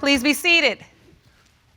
Please be seated.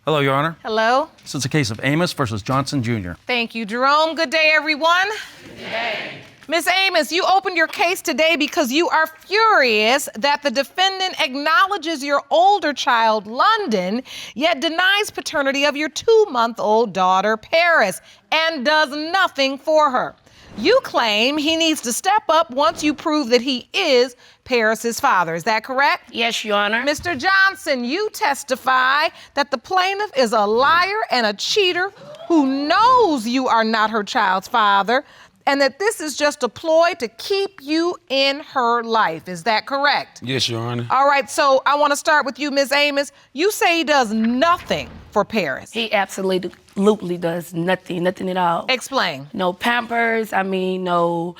Hello, Your Honor. Hello. This is a case of Amos versus Johnson Jr. Thank you, Jerome. Good day, everyone. Good day. Ms. Amos, you opened your case today because you are furious that the defendant acknowledges your older child, London, yet denies paternity of your 2-month-old daughter, Paris, and does nothing for her. You claim he needs to step up once you prove that he is Paris's father. Is that correct? Yes, Your Honor. Mr. Johnson, you testify that the plaintiff is a liar and a cheater who knows you are not her child's father, and that this is just a ploy to keep you in her life. Is that correct? Yes, Your Honor. All right, so I want to start with you, Ms. Amos. You say he does nothing for Paris. He absolutely does nothing at all. Explain. No Pampers, no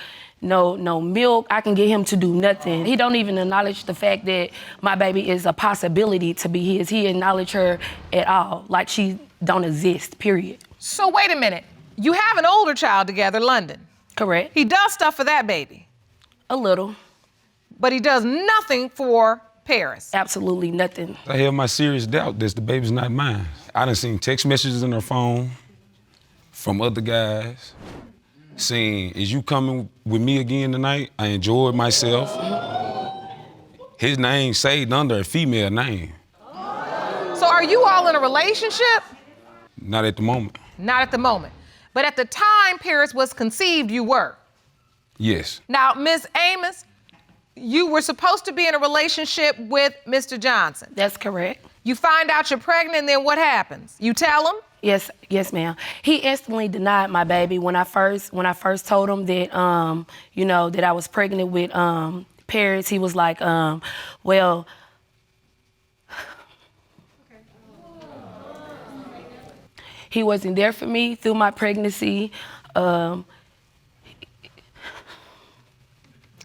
milk. I can get him to do nothing. He don't even acknowledge the fact that my baby is a possibility to be his. He acknowledge her at all, like she don't exist, period. So wait a minute. You have an older child together, London. Correct. He does stuff for that baby. A little. But he does nothing for Paris. Absolutely nothing. I have my serious doubt that the baby's not mine. I done seen text messages in her phone from other guys saying, is you coming with me again tonight? I enjoyed myself. His name saved under a female name. So are you all in a relationship? Not at the moment. Not at the moment. But at the time Paris was conceived, you were. Yes. Now, Ms. Amos, you were supposed to be in a relationship with Mr. Johnson. That's correct. You find out you're pregnant, and then what happens? You tell him? Yes, ma'am. He instantly denied my baby when I first told him that that I was pregnant with Paris. He was like, well. He wasn't there for me through my pregnancy. And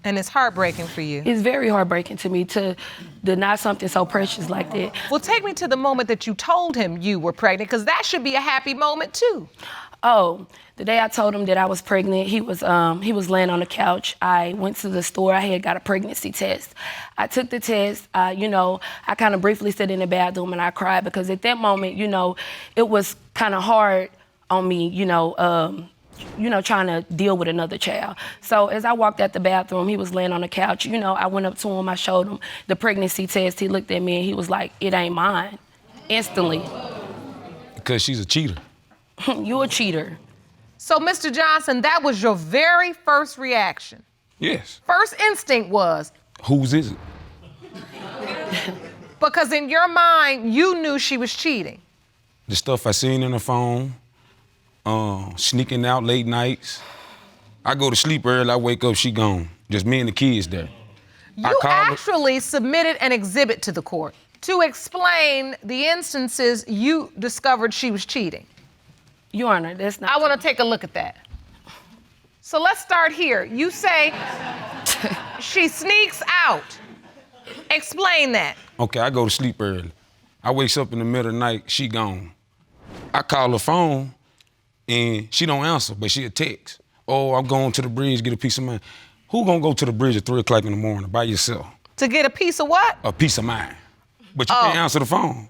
it's heartbreaking for you. It's very heartbreaking to me to deny something so precious like that. Well, take me to the moment that you told him you were pregnant, because that should be a happy moment too. Oh, the day I told him that I was pregnant, he was laying on the couch. I went to the store. I had got a pregnancy test. I took the test. I kind of briefly sat in the bathroom and I cried because at that moment, it was kind of hard on me, trying to deal with another child. So as I walked out the bathroom, he was laying on the couch. I went up to him. I showed him the pregnancy test. He looked at me and he was like, "It ain't mine," instantly. Because she's a cheater. You a cheater. So, Mr. Johnson, that was your very first reaction? Yes. First instinct was? Whose is it? Because in your mind, you knew she was cheating. The stuff I seen in her phone, sneaking out late nights. I go to sleep early, I wake up, she gone. Just me and the kids there. You actually submitted an exhibit to the court to explain the instances you discovered she was cheating. Your Honor, that's not I want to take a look at that. So let's start here. You say she sneaks out. Explain that. Okay, I go to sleep early. I wakes up in the middle of the night, she gone. I call her phone, and she don't answer, but she'll text. "Oh, I'm going to the bridge, get a piece of mind." Who gonna go to the bridge at 3 o'clock in the morning by yourself? To get a piece of what? A piece of mind. But you can't answer the phone.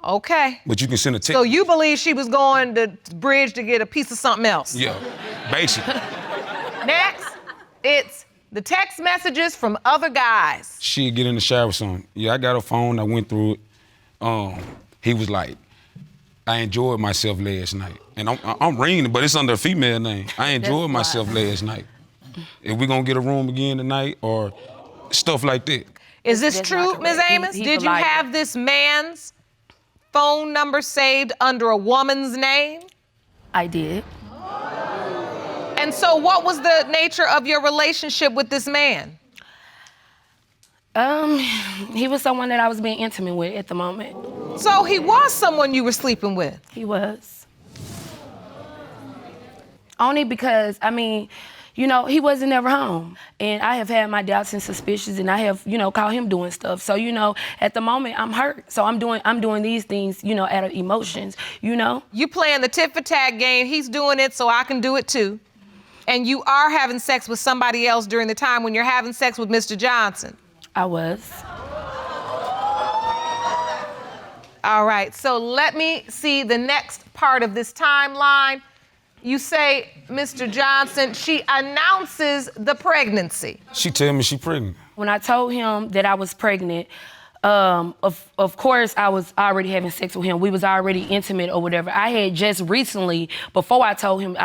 Okay. But you can send a text. So you believe she was going to the bridge to get a piece of something else? Yeah, basically. Next, it's the text messages from other guys. She'd get in the shower with something. Yeah, I got her phone, I went through it. He was like, "I enjoyed myself last night." And I'm ringing it, but it's under a female name. "I enjoyed myself last night. If we gonna get a room again tonight," or stuff like that. Is this true, Ms. Amos? Did you have this man's phone number saved under a woman's name? I did. And so what was the nature of your relationship with this man? He was someone that I was being intimate with at the moment. So he was someone you were sleeping with? He was. Only because, he wasn't ever home. And I have had my doubts and suspicions, and I have, caught him doing stuff. So, at the moment, I'm hurt. So I'm doing these things, out of emotions, You playing the tit for tat game. He's doing it, so I can do it too. And you are having sex with somebody else during the time when you're having sex with Mr. Johnson. I was. All right, so let me see the next part of this timeline. You say, Mr. Johnson, she announces the pregnancy. She tell me she pregnant. When I told him that I was pregnant, of course I was already having sex with him. We was already intimate or whatever. I had just recently, before I told him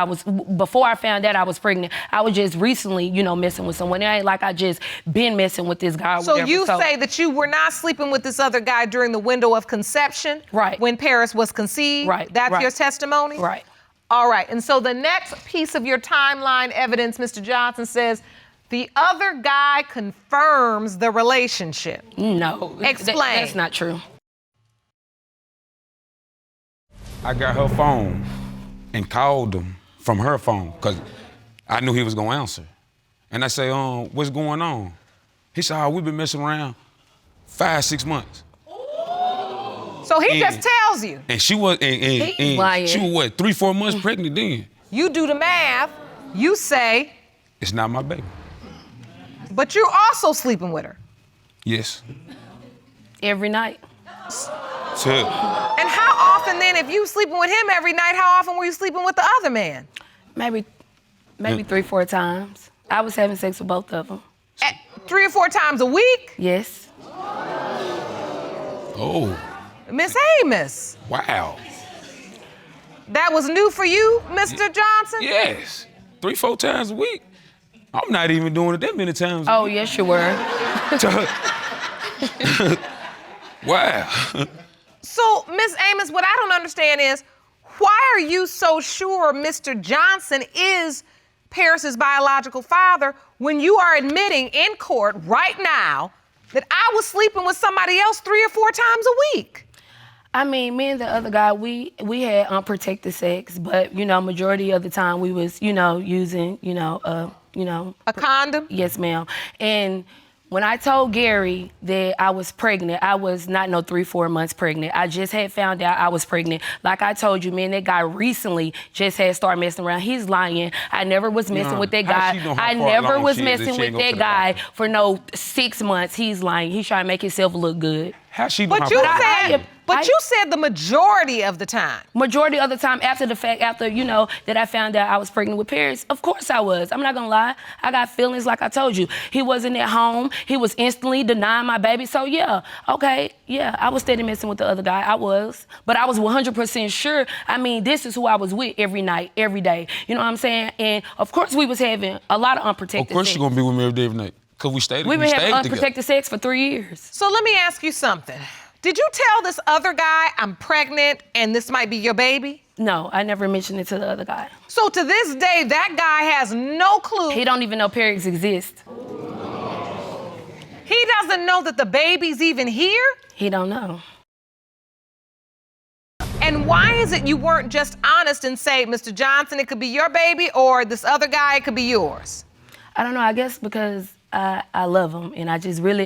before I found out I was pregnant, I was just recently, you know, messing with someone. It ain't like I just been messing with this guy or So whatever. you say that you were not sleeping with this other guy during the window of conception? Right. When Paris was conceived? Right. That's Right. your testimony? Right. All right, and so the next piece of your timeline evidence, Mr. Johnson, says the other guy confirms the relationship. No. Explain. That's not true. I got her phone and called him from her phone because I knew he was gonna answer. And I say, what's going on? He said, we've been messing around 5-6 months. So he just tells you. And she was, lying. she was what, 3-4 months pregnant then? You do the math, you say, It's not my baby. but you're also sleeping with her. Yes. Every night. So, And how often then, if you sleeping with him every night, how often were you sleeping with the other man? Maybe 3-4 times. I was having sex with both of them. 3 or 4 times a week? Yes. oh, Miss Amos, wow. that was new for you, Mr. Johnson? Yes. 3-4 times a week. I'm not even doing it that many times. Oh, yes, you were. Wow. So, Miss Amos, what I don't understand is, why are you so sure Mr. Johnson is Paris's biological father when you are admitting in court right now that I was sleeping with somebody else 3 or 4 times a week? I mean, me and the other guy, we had unprotected sex, but, you know, majority of the time we was, you know, using, A condom? Yes, ma'am. And when I told Gary that I was pregnant, I was not 3-4 months pregnant. I just had found out I was pregnant. Like I told you, man, that guy recently just had started messing around. He's lying. I never was messing with that how guy. she know how I far never along was she is if messing she with ain't go that to the guy doctor? for 6 months. He's lying. He's trying to make himself look good. How she know But how you far said, along? you said the majority of the time. Majority of the time after, you know, that I found out I was pregnant with Paris, of course I was. I'm not gonna lie. I got feelings like I told you. He wasn't at home. He was instantly denying my baby. So yeah, okay, yeah, I was steady messing with the other guy. I was. But I was 100% sure. I mean, this is who I was with every night, every day. You know what I'm saying? And of course we was having a lot of unprotected Of course sex. she gonna be with me every day. Cause we stayed We've been having together. unprotected sex for 3 years. So let me ask you something. Did you tell this other guy I'm pregnant and this might be your baby? No, I never mentioned it to the other guy. So to this day, that guy has no clue. He don't even know Paris exists. He doesn't know that the baby's even here? He don't know. And why is it you weren't just honest and say, Mr. Johnson, it could be your baby, or this other guy, it could be yours? I don't know, I guess because I love him and I just really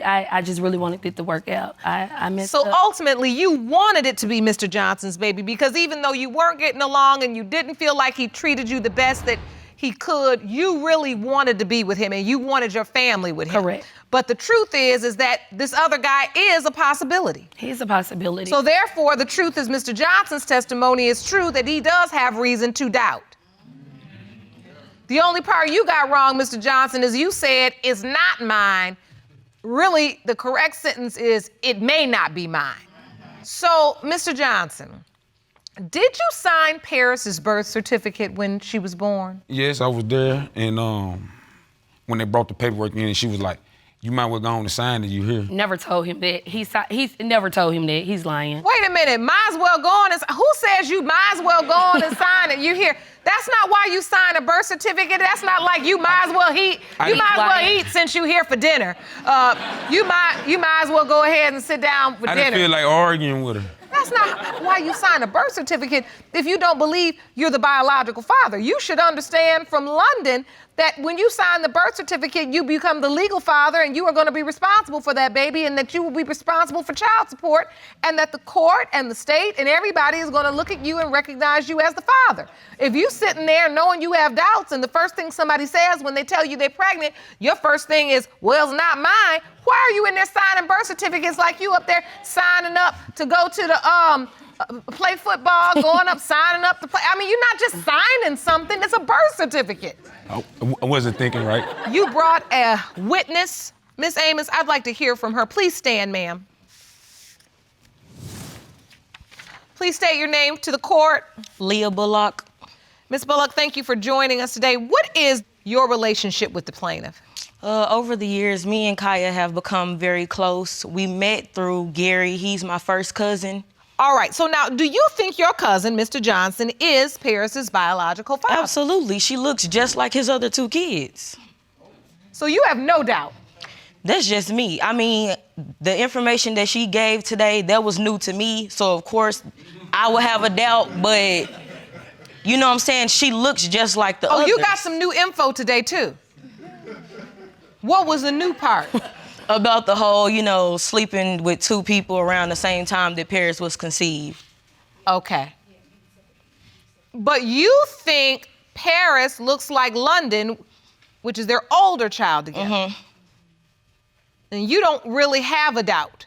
wanted it to work out. I messed So up. ultimately, you wanted it to be Mr. Johnson's baby because even though you weren't getting along and you didn't feel like he treated you the best that he could, you really wanted to be with him and you wanted your family with him. Correct. But the truth is that this other guy is a possibility. He's a possibility. So therefore, the truth is Mr. Johnson's testimony is true that he does have reason to doubt. The only part you got wrong, Mr. Johnson, is you said, it's not mine. Really, the correct sentence is, it may not be mine. So, Mr. Johnson, did you sign Paris's birth certificate when she was born? Yes, I was there, and when they brought the paperwork in, she was like, "You might well go on and sign it. You here?" Never told him that. He's never told him that. He's lying. Wait a minute, might as well go on and, who says you might as well go on and sign it? You here? That's not why you sign a birth certificate. That's not like you might as well eat. You might as well eat since you here for dinner. You might as well go ahead and sit down for I dinner. didn't feel like arguing with her. That's not why you sign a birth certificate if you don't believe you're the biological father. You should understand from London that when you sign the birth certificate, you become the legal father and you are going to be responsible for that baby, and that you will be responsible for child support, and that the court and the state and everybody is going to look at you and recognize you as the father. If you sitting there knowing you have doubts and the first thing somebody says when they tell you they're pregnant, your first thing is, well, it's not mine. Why are you in there signing birth certificates like you up there signing up to go to the play football, going up, signing up to play? I mean, you're not just signing something, it's a birth certificate. I wasn't thinking right. You brought a witness. Miss Amos, I'd like to hear from her. Please stand, ma'am. Please state your name to the court. Leah Bullock. Miss Bullock, thank you for joining us today. What is your relationship with the plaintiff? Over the years, me and Kaya have become very close. We met through Gary. He's my first cousin. All right, so now, do you think your cousin, Mr. Johnson, is Paris's biological father? Absolutely. She looks just like his other two kids. So you have no doubt? That's just me. I mean, the information that she gave today, that was new to me. So, of course, I would have a doubt, but you know what I'm saying? She looks just like the others. Oh, you got some new info today, too. What was the new part? About the whole, you know, sleeping with two people around the same time that Paris was conceived. Okay. But you think Paris looks like London, which is their older child together. Mm-hmm. And you don't really have a doubt.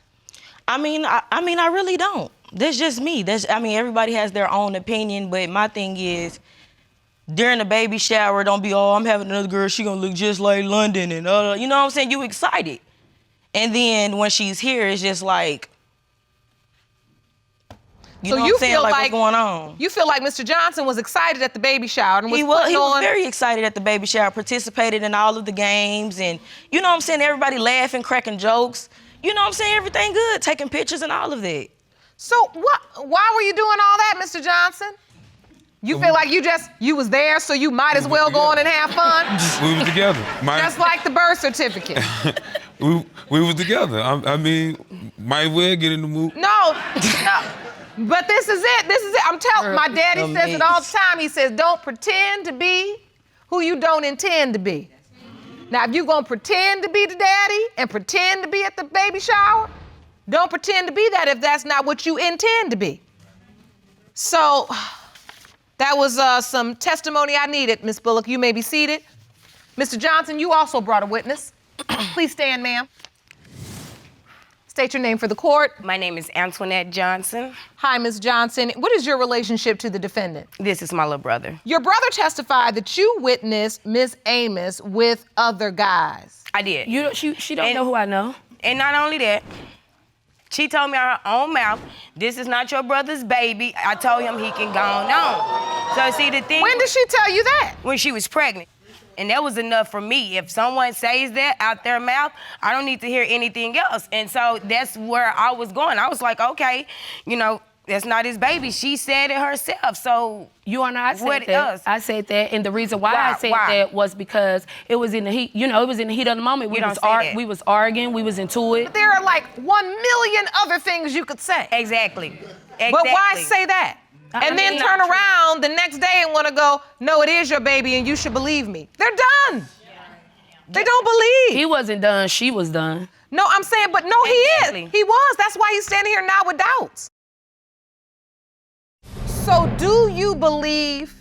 I mean, I really don't. That's just me. Everybody has their own opinion, but my thing is, during the baby shower, don't be, oh, I'm having another girl, she gonna look just like London, and you know what I'm saying? You excited. And then when she's here, it's just like, you know what I'm saying? Like, what's going on? You feel like Mr. Johnson was excited at the baby shower and was He was very excited at the baby shower, participated in all of the games, and you know what I'm saying? Everybody laughing, cracking jokes. You know what I'm saying? Everything good, taking pictures and all of that. So why were you doing all that, Mr. Johnson? You feel like you was there, so you might as well go on and have fun? We was together. Just like the birth certificate. we was together. I mean, might as well get in the mood. No. But this is it. I'm telling, my daddy says it all the time. He says, don't pretend to be who you don't intend to be. Now, if you're gonna pretend to be the daddy and pretend to be at the baby shower, don't pretend to be that if that's not what you intend to be. So, that was some testimony I needed, Ms. Bullock. You may be seated. Mr. Johnson, you also brought a witness. Please stand, ma'am. State your name for the court. My name is Antoinette Johnson. Hi, Ms. Johnson. What is your relationship to the defendant? This is my little brother. Your brother testified that you witnessed Ms. Amos with other guys. I did. She don't know who I know. And not only that, she told me out her own mouth, this is not your brother's baby. I told him he can go on. So see the thing. When did she tell you that? When she was pregnant. And that was enough for me. If someone says that out their mouth, I don't need to hear anything else. And so that's where I was going. I was like, okay, you know, that's not his baby. She said it herself. So You are not. what else? I said that, and the reason why I said Why? that was because it was in the heat. You know, it was in the heat of the moment. You don't say that. We was arguing. We was into it. There are like 1 million other things you could say. Exactly. But why say that? And then turn around the next day and want to go, no, it is your baby and you should believe me. They're done. They don't believe. He wasn't done. She was done. No, I'm saying, but no, he is. He was. That's why he's standing here now with doubts. So do you believe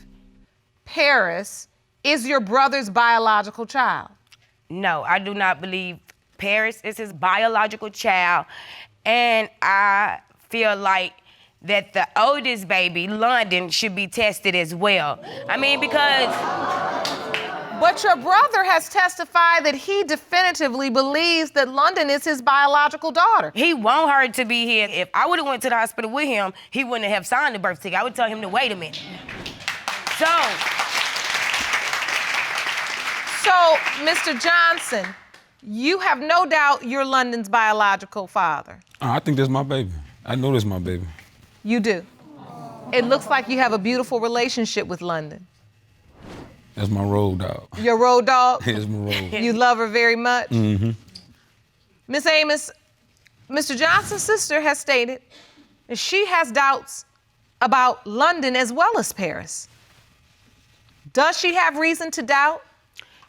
Paris is your brother's biological child? No, I do not believe Paris is his biological child. And I feel like that the oldest baby, London, should be tested as well. I mean, because... But your brother has testified that he definitively believes that London is his biological daughter. He want her to be here. If I would have went to the hospital with him, he wouldn't have signed the birth ticket. I would tell him to wait a minute. So, Mr. Johnson, you have no doubt you're London's biological father. I think that's my baby. I know that's my baby. You do. It looks like you have a beautiful relationship with London. That's my road dog. Your road dog? That's my road. You love her very much? Mm-hmm. Miss Amos, Mr. Johnson's sister has stated that she has doubts about London as well as Paris. Does she have reason to doubt?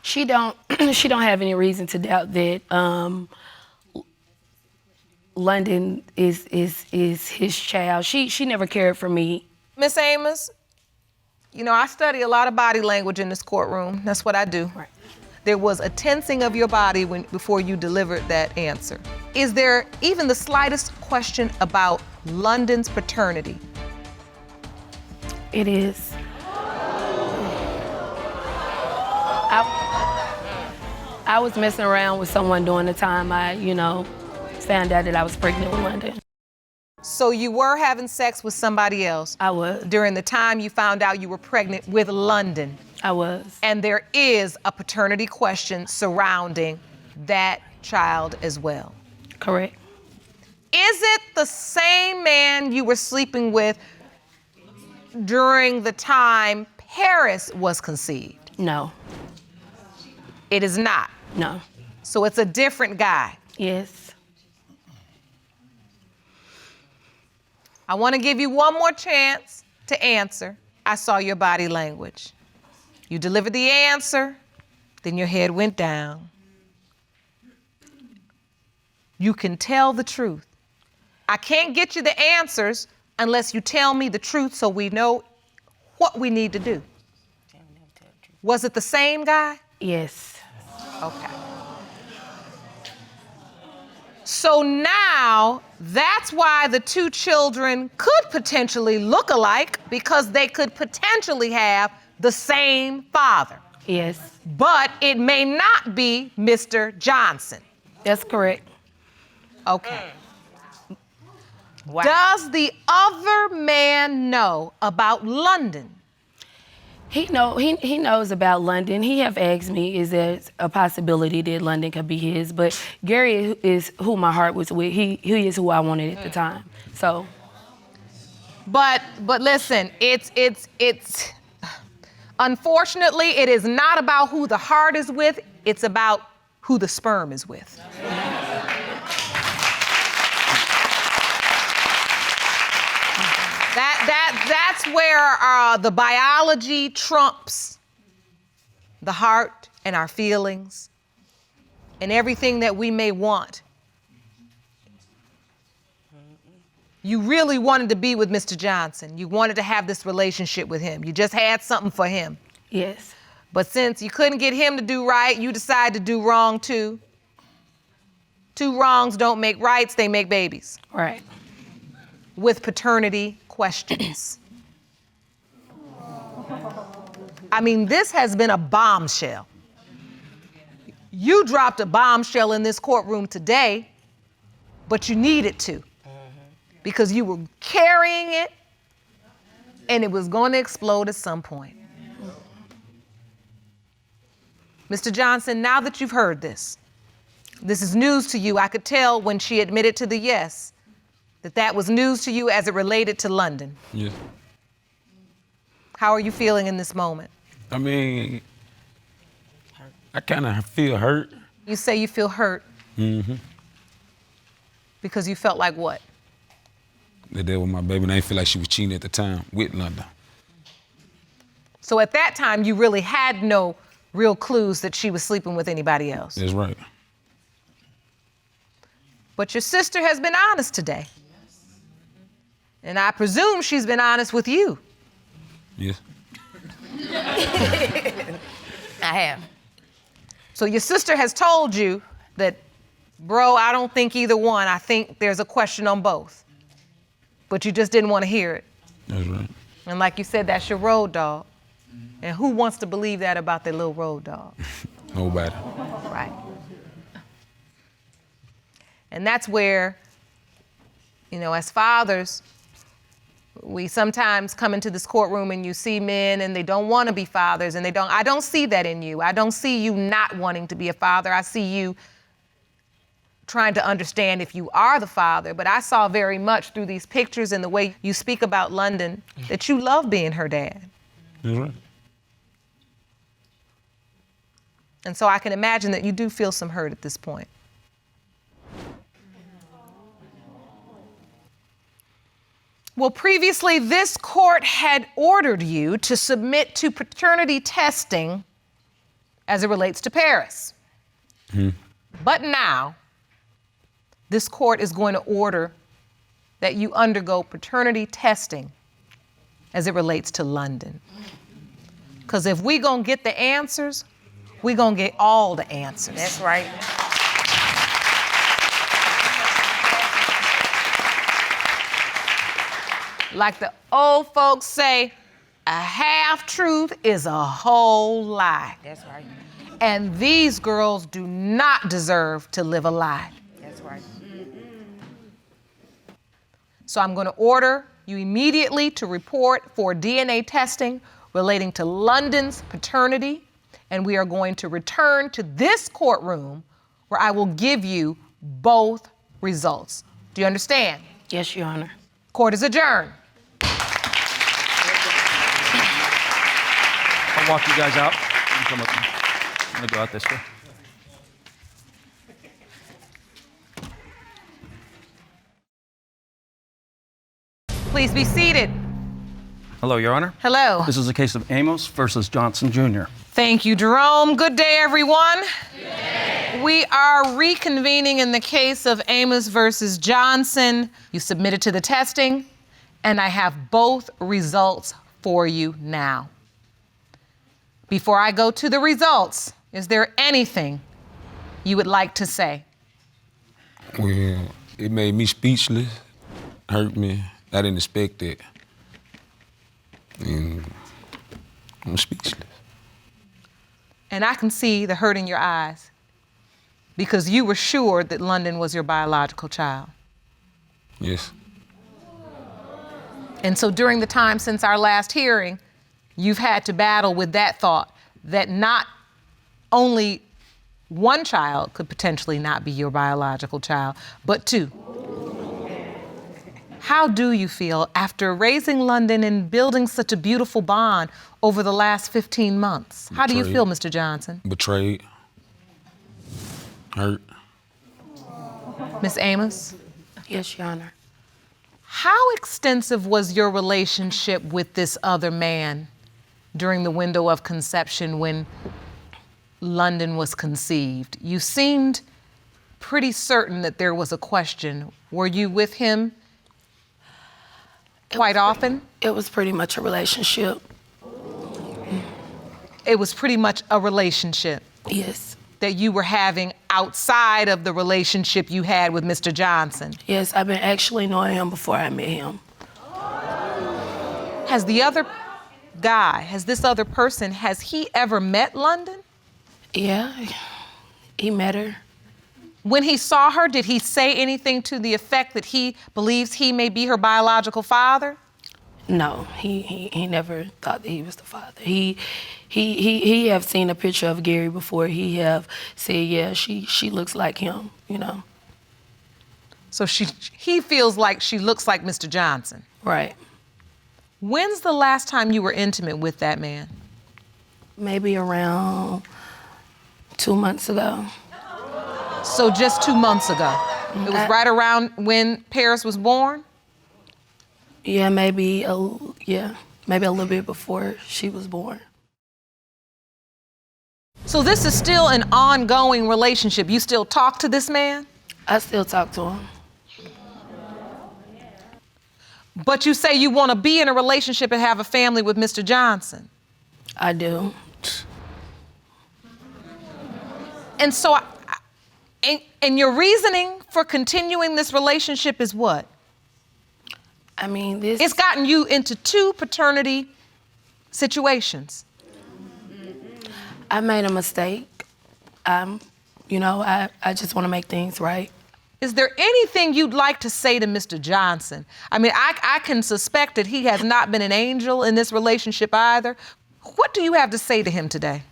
She don't have any reason to doubt that London is his child. She never cared for me. Miss Amos, you know, I study a lot of body language in this courtroom. That's what I do. Right. There was a tensing of your body before you delivered that answer. Is there even the slightest question about London's paternity? It is. I was messing around with someone during the time I, found out that I was pregnant with London. So you were having sex with somebody else? I was. During the time you found out you were pregnant with London? I was. And there is a paternity question surrounding that child as well? Correct. Is it the same man you were sleeping with during the time Paris was conceived? No. It is not? No. So it's a different guy? Yes. I want to give you one more chance to answer. I saw your body language. You delivered the answer, then your head went down. You can tell the truth. I can't get you the answers unless you tell me the truth so we know what we need to do. Was it the same guy? Yes. Okay. So now, that's why the two children could potentially look alike, because they could potentially have the same father. Yes. But it may not be Mr. Johnson. That's correct. Okay. Wow. Does the other man know about London? He knows about London. He have asked me, is there a possibility that London could be his? But Gary is who my heart was with. He is who I wanted at the time. So. But listen, it's unfortunately, it is not about who the heart is with. It's about who the sperm is with. That's where the biology trumps the heart and our feelings and everything that we may want. You really wanted to be with Mr. Johnson. You wanted to have this relationship with him. You just had something for him. Yes. But since you couldn't get him to do right, you decided to do wrong too. Two wrongs don't make rights, they make babies. Right. With paternity questions. I mean, this has been a bombshell. You dropped a bombshell in this courtroom today, but you needed to, because you were carrying it and it was going to explode at some point. Mr. Johnson, now that you've heard this is news to you. I could tell when she admitted to the yes that was news to you as it related to London. Yeah. How are you feeling in this moment? I mean, I kind of feel hurt. You say you feel hurt. Mm-hmm. Because you felt like what? That was my baby, and I didn't feel like she was cheating at the time with London. So at that time, you really had no real clues that she was sleeping with anybody else. That's right. But your sister has been honest today. And I presume she's been honest with you. Yes. I have. So your sister has told you that, bro, I don't think either one. I think there's a question on both. But you just didn't want to hear it. That's right. And like you said, that's your road dog. And who wants to believe that about their little road dog? Nobody. Right. And that's where, as fathers, we sometimes come into this courtroom and you see men and they don't want to be fathers, and I don't see that in you. I don't see you not wanting to be a father. I see you trying to understand if you are the father. But I saw very much through these pictures and the way you speak about London that you love being her dad. That's right. And so I can imagine that you do feel some hurt at this point. Well, previously, this court had ordered you to submit to paternity testing as it relates to Paris. But now, this court is going to order that you undergo paternity testing as it relates to London. Because if we gonna get the answers, we gonna get all the answers. That's right. Like the old folks say, a half-truth is a whole lie. That's right. And these girls do not deserve to live a lie. That's right. So I'm going to order you immediately to report for DNA testing relating to London's paternity, and we are going to return to this courtroom where I will give you both results. Do you understand? Yes, Your Honor. Court is adjourned. I'll walk you guys out. You come up. I'm gonna go out this way. Please be seated. Hello, Your Honor. Hello. This is a case of Amos versus Johnson Jr. Thank you, Jerome. Good day, everyone. We are reconvening in the case of Amos versus Johnson. You submitted to the testing, and I have both results for you now. Before I go to the results, is there anything you would like to say? Well, it made me speechless, hurt me. I didn't expect it. And I'm speechless. And I can see the hurt in your eyes because you were sure that London was your biological child. Yes. And so during the time since our last hearing, you've had to battle with that thought that not only one child could potentially not be your biological child, but two. How do you feel after raising London and building such a beautiful bond over the last 15 months? How do you feel, Mr. Johnson? Betrayed. Hurt. Miss Amos? Yes, Your Honor. How extensive was your relationship with this other man during the window of conception when London was conceived? You seemed pretty certain that there was a question. Were you with him quite often? It was pretty much a relationship. It was pretty much a relationship Yes. that you were having outside of the relationship you had with Mr. Johnson. Yes, I've been actually knowing him before I met him. Has the other guy, has this other person, has he ever met London? Yeah, he met her. When he saw her, did he say anything to the effect that he believes he may be her biological father? No, he never thought that he was the father. He have seen a picture of Gary before. He have said, yeah, she looks like him, you know. So he feels like she looks like Mr. Johnson. Right. When's the last time you were intimate with that man? Maybe around 2 months ago. So just 2 months ago. It was right around when Paris was born? Yeah, maybe a little bit before she was born. So this is still an ongoing relationship. You still talk to this man? I still talk to him. But you say you want to be in a relationship and have a family with Mr. Johnson. I do. And so, and your reasoning for continuing this relationship is what? I mean, this... It's gotten you into 2 paternity situations. I made a mistake. You know, I just want to make things right. Is there anything you'd like to say to Mr. Johnson? I mean, I can suspect that he has not been an angel in this relationship either. What do you have to say to him today?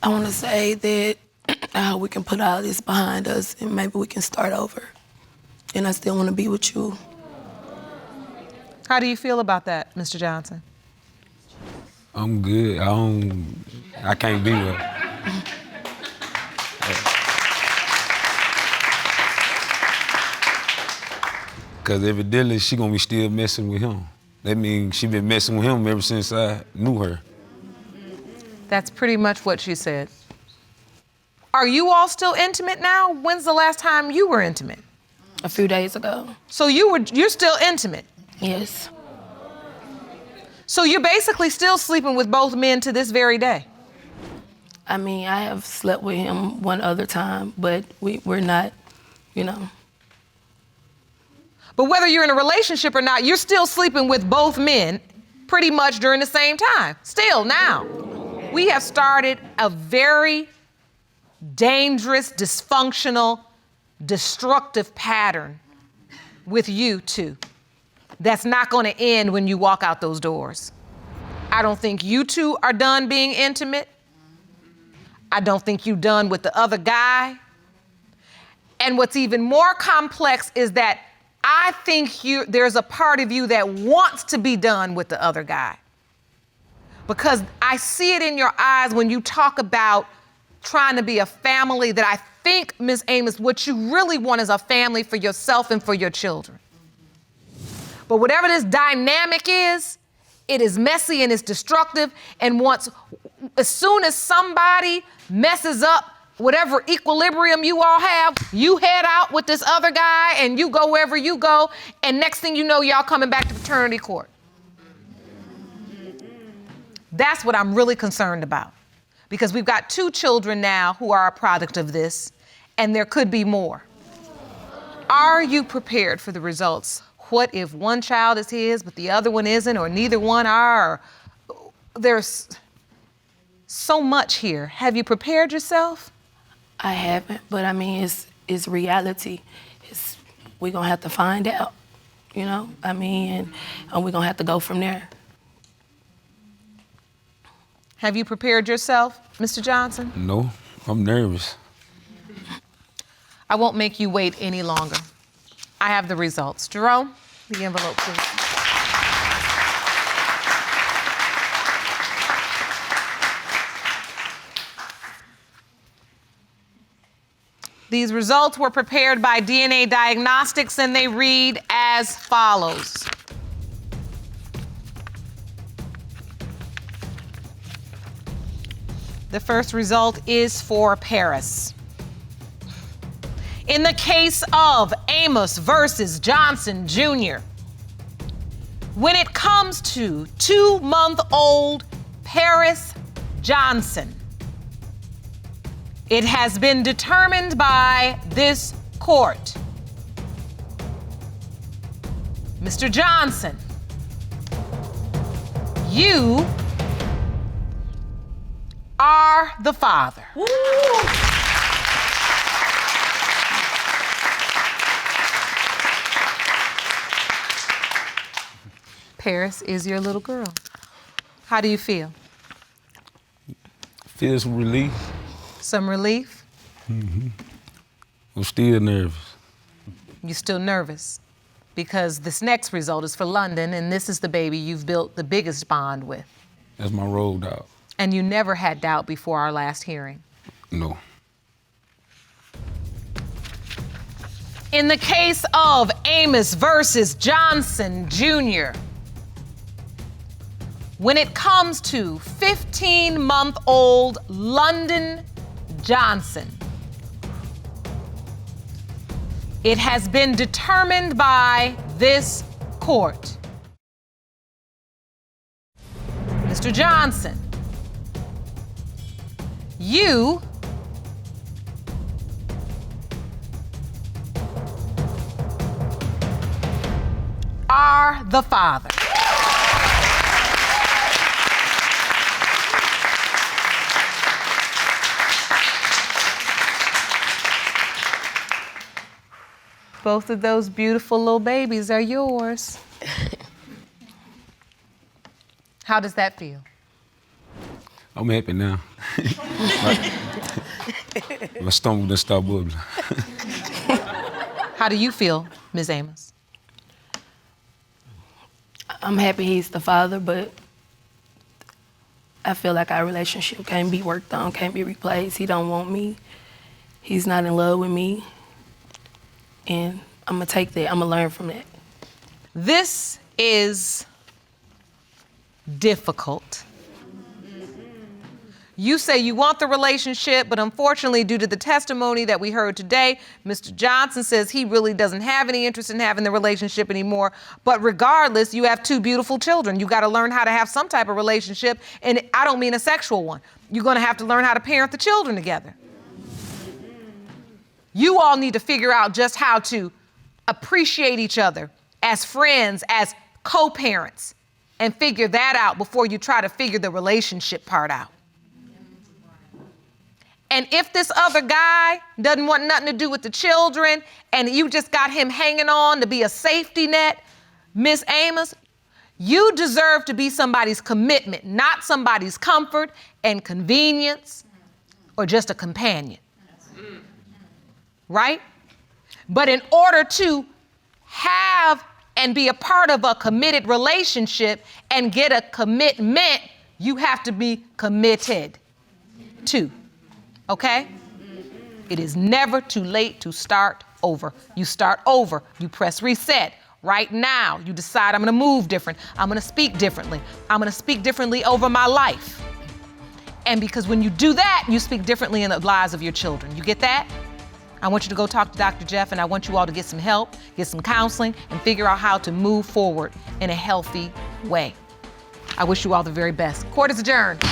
I want to say that we can put all this behind us and maybe we can start over. And I still want to be with you. How do you feel about that, Mr. Johnson? I'm good. I can't be with her. Because evidently she gonna be still messing with him. That means she been messing with him ever since I knew her. That's pretty much what she said. Are you all still intimate now? When's the last time you were intimate? A few days ago. So you're still intimate? Yes. So you're basically still sleeping with both men to this very day? I mean, I have slept with him one other time, but we're not, you know. But whether you're in a relationship or not, you're still sleeping with both men pretty much during the same time. Still now. We have started a very dangerous, dysfunctional, destructive pattern with you two that's not going to end when you walk out those doors. I don't think you two are done being intimate. I don't think you're done with the other guy. And what's even more complex is that I think there's a part of you that wants to be done with the other guy. Because I see it in your eyes when you talk about trying to be a family, that I think, Ms. Amos, what you really want is a family for yourself and for your children. But whatever this dynamic is, it is messy and it's destructive. And as soon as somebody messes up whatever equilibrium you all have, you head out with this other guy and you go wherever you go. And next thing you know, y'all coming back to paternity court. That's what I'm really concerned about. Because we've got 2 children now who are a product of this, and there could be more. Are you prepared for the results? What if one child is his, but the other one isn't, or neither one are? There's so much here. Have you prepared yourself? I haven't, but I mean, it's reality. We're gonna have to find out, you know? I mean, and we're gonna have to go from there. Have you prepared yourself, Mr. Johnson? No, I'm nervous. I won't make you wait any longer. I have the results. Jerome, the envelope, please. These results were prepared by DNA Diagnostics, and they read as follows. The first result is for Paris. In the case of Amos versus Johnson Jr., when it comes to 2-month-old Paris Johnson, it has been determined by this court. Mr. Johnson, you are the father. Woo. Paris is your little girl. How do you feel? Feel some relief. Some relief? Mm-hmm. I'm still nervous. You're still nervous because this next result is for London, and this is the baby you've built the biggest bond with. That's my road dog. And you never had doubt before our last hearing? No. In the case of Amos versus Johnson Jr., when it comes to 15-month-old London Johnson, it has been determined by this court. Mr. Johnson, you are the father. Both of those beautiful little babies are yours. How does that feel? I'm happy now. My stomach done stopped bubbling. How do you feel, Ms. Amos? I'm happy he's the father, but I feel like our relationship can't be worked on, can't be replaced. He don't want me. He's not in love with me. And I'm gonna take that, I'm gonna learn from that. This is difficult. You say you want the relationship, but unfortunately, due to the testimony that we heard today, Mr. Johnson says he really doesn't have any interest in having the relationship anymore. But regardless, you have 2 beautiful children. You got to learn how to have some type of relationship. And I don't mean a sexual one. You're going to have to learn how to parent the children together. You all need to figure out just how to appreciate each other as friends, as co-parents, and figure that out before you try to figure the relationship part out. And if this other guy doesn't want nothing to do with the children and you just got him hanging on to be a safety net, Miss Amos, you deserve to be somebody's commitment, not somebody's comfort and convenience or just a companion. Right? But in order to have and be a part of a committed relationship and get a commitment, you have to be committed to. Okay? It is never too late to start over. You start over. You press reset. Right now, you decide I'm going to move different. I'm going to speak differently. I'm going to speak differently over my life. And because when you do that, you speak differently in the lives of your children. You get that? I want you to go talk to Dr. Jeff, and I want you all to get some help, get some counseling, and figure out how to move forward in a healthy way. I wish you all the very best. Court is adjourned.